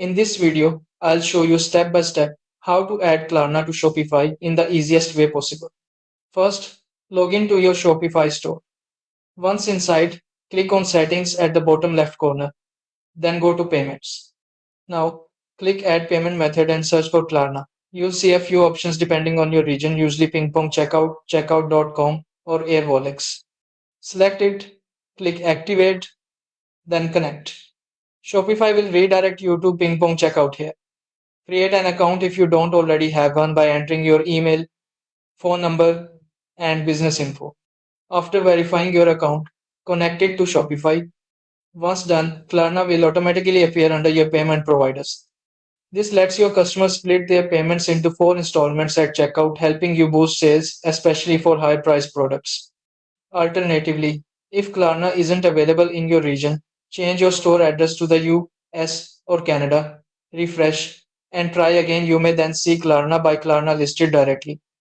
In this video, I'll show you step by step how to add Klarna to Shopify in the easiest way possible. First, log in to your Shopify store. Once inside, click on Settings at the bottom left corner. Then go to Payments. Now, click Add Payment Method and search for Klarna. You'll see a few options depending on your region, usually Ping Pong Checkout, Checkout.com, or Airwallex. Select it, click Activate, then Connect. Shopify will redirect you to Ping Pong Checkout here. Create an account if you don't already have one by entering your email, phone number, and business info. After verifying your account, connect it to Shopify. Once done, Klarna will automatically appear under your payment providers. This lets your customers split their payments into 4 installments at checkout, helping you boost sales, especially for high priced products. Alternatively, if Klarna isn't available in your region, change your store address to the US or Canada, refresh, and try again. You may then see Klarna by Klarna listed directly.